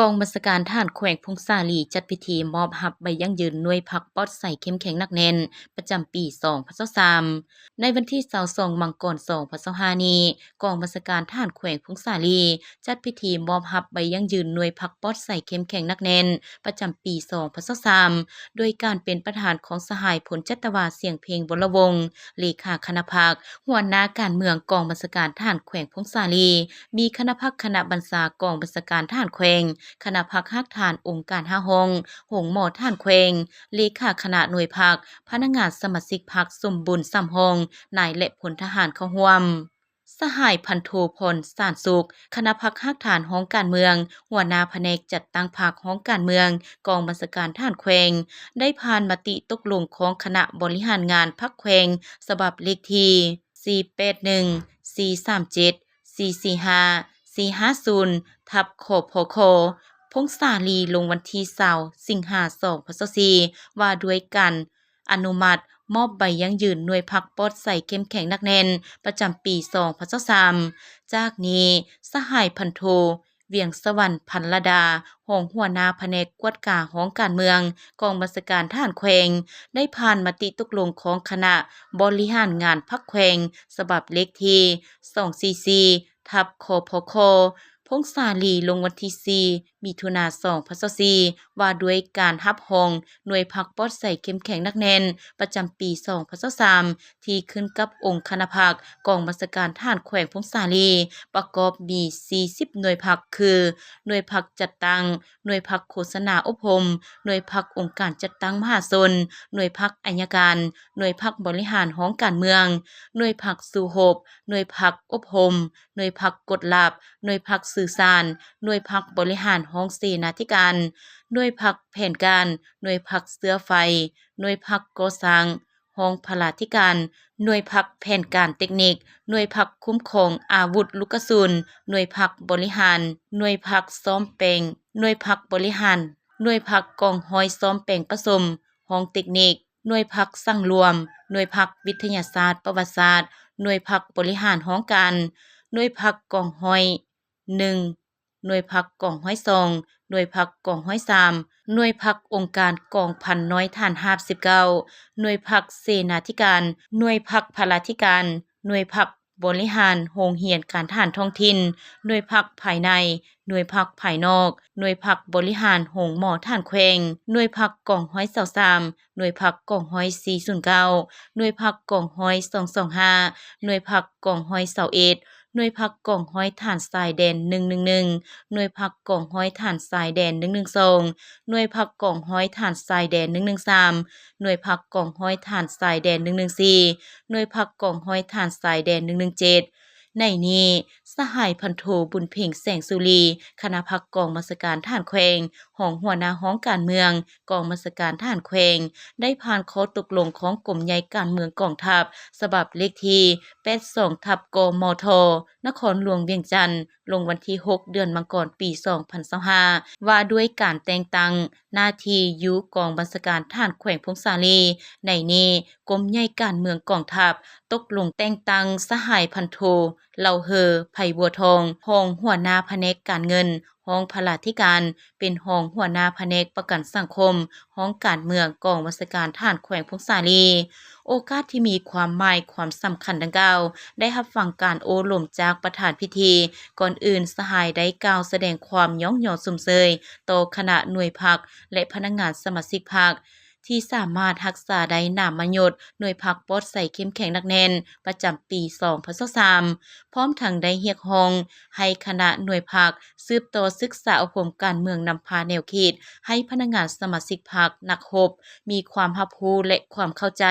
กองบัญชาการทหารแขวงพงษาลีจัดพิธีมอบรับใบยั่งยืนหน่วยพักปลอดภัยเข้มแข็งหนักแน่นประจำปี2023ในวันที่22มังกร2025นี้กองบัญชาการทหารแขวงพงษาลีจัดพิธีมอบรับใบยั่งยืนหน่วยพักปลอดภัยเข้มแข็งหนักแน่นประจำปี2023โดยการเป็นประธานของสหายผลจัตวาเสียงเพลงวรวงศ์เลขาคณะพรรคหัวหน้าการเมืองกองบัญชาการทหารแขวงพงษาลีมีคณะพรรคคณะบัญชากองบัญชาการทหารแขวงคณะพรรคฮักฐานองค์การห้าหงหงหมอท่านแขวงเลขาคณะหน่วยพรรคพนักงานสมาชิกพรรคสมบุญสำหงนายและพลทหารเข้าร่วมสหายพันโทพลสารสุขคณะพรรคฮักฐานห้องการเมืองหัวหน้าแผนกจัดตั้งพรรคห้องการเมืองกองบัญชาการทหารแขวงได้ผ่านมติตกลงของคณะบริหารงานพรรคแขวงฉบับเลขที่481 437 445 450ทับขพคพงษาลีลงวันที่20สิงหาคม2024ว่าด้วยกันอนุมัติมอบใบยั่งยืนหน่วยพักปลอดภัยเข้มแข็งหนักแน่นประจำปี2023จากนี้สหายพันโทเวียงสวรรค์พันลดาหองหัวหน้าแผนกกวดกาห้องการเมืองกองบัญชาการทหารแขวงได้ผ่านมติตกลงของคณะบริหารงานพรรคแขวงฉบับเลขที่244ทับคพคพงษาลีลงวันที่4มิถุนายน2024ว่าด้วยการรับรองหน่วยพักปลอดภัยเข้มแข็งหนักแน่นประจำปี2023ที่ขึ้นกับองค์คณะพรรคกองบัญชาการทหารแขวงพงษาลีประกอบมี40หน่วยพักคือหน่วยพักจัดตั้งหน่วยพักโฆษณาอบรมหน่วยพักองค์การจัดตั้งมหาชนหน่วยพักอัยการหน่วยพักบริหารห้องการเมืองหน่วยพักสู่หบหน่วยพักอบรมหน่วยพักกฎลับหน่วยพักสื่อสารหน่วยพักบริหารห้องเสนาธิการหน่วยพักแผนการหน่วยพักเสื้อไฟหน่วยพักก่อสร้างห้องพลาธิการหน่วยพักแผนการเทคนิคหน่วยพักคุ้มครองอาวุธลูกกระสุนหน่วยพักบริหารหน่วยพักซ้อมแปลงหน่วยพักบริหารหน่วยพักกองห้อยซ้อมแปลงผสมห้องเทคนิคหน่วยพักสร้างรวมหน่วยพักวิทยาศาสตร์ประวัติศาสตร์หน่วยพักบริหารห้องการหน่วยพักกองห้อย1หน่วยพักกองห้อย2หน่วยพักกองห้อย3หน่วยพักองค์การกองพันน้อยฐานราบ19หน่วยพักเสนาธิการหน่วยพักพลาธิการหน่วยพักบริหารโรงเรียนการทหารท้องถิ่นหน่วยพักภายในหน่วยพักภายนอกหน่วยพักบริหารโรงหมอทหารแขวงหน่วยพักกองห้อย23หน่วยพักกองห้อย409หน่วยพักกองห้อย225หน่วยพักกองห้อย21หน่วยพักกองห้อยฐานทรายแดน111หน่วยพักกองห้อยฐานทรายแดน112หน่วยพักกองห้อยฐานทรายแดน113หน่วยพักกองห้อยฐานทรายแดน114หน่วยพักกองห้อยฐานทรายแดน117ในนี้สหายพันโทบุญเพ่งแสงสุรีคณะพรรคกองบัญชาการทหารแขวงหองหัวหน้าห้องการเมืองกองบัญชาการทหารแขวงได้ผ่านข้อตกลงของกรมใหญ่การเมืองกองทัพฉบับเลขที่82ทับกมทนครหลวงเวียงจันทน์ลงวันที่6เดือนมังกรปี2025ว่าด้วยการแต่งตั้งหน้าที่อยู่กองบัญชาการทหารแขวงพงษาลีในนี้กรมใหญ่การเมืองกองทัพตกลงแต่งตั้งสหายพันโทเหล่าเฮอไผ่บัวทองรองหัวหน้าแผนกการเงินห้องพลาธิการเป็นห้องหัวหน้าแผนกประกันสังคมห้องการเมืองกองบัญชาการทหารแขวงพงษาลีโอกาสที่มีความหมายความสำคัญดังกล่าวได้รับฟังการโอลมจากประธานพิธีก่อนอื่นสหายได้กล่าวแสดงความย่องยอสมเสยต่อคณะหน่วยพักและพนักงานสมาชิกพรรคที่สามารถรักษาได้นามยศหน่วยพักปลอดภัยเข้มแข็งหนักแน่นประจำปี2023พร้อมทั้งได้เรียกร้องให้คณะหน่วยพักสืบต่อศึกษาอบรมการเมืองนำพาแนวคิดให้พนักงานสมาชิกพรรคนักรบมีความรับรู้และความเข้าใจ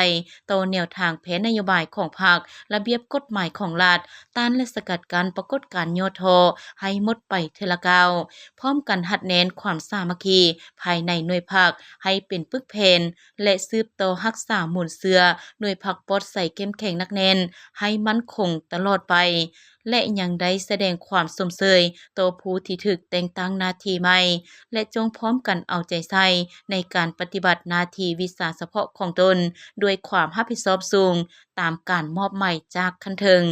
ต่อแนวทางแผนนโยบายของพรรคระเบียบกฎหมายของรัฐต้านและสกัดกั้นปรากฏการณ์ย่อท้อให้หมดไปเทอละก้าวพร้อมกันหัดแน่นความสามัคคีภายในหน่วยพรรคให้เป็นปึกแผ่นและสืบต่อรักษามูลเสือหน่วยพรรคปลอดภัยเข้มแข็งหนักแน่นให้มั่นคงตลอดไปและยังได้แสดงความสมเสยต่อผู้ที่ถูกแต่งตั้งหน้าที่ใหม่และจงพร้อมกันเอาใจใส่ในการปฏิบัติหน้าที่วิสาเฉพาะของตนด้วยความรับผิดชอบสูงตามการมอบหมายจากขั้นเทิง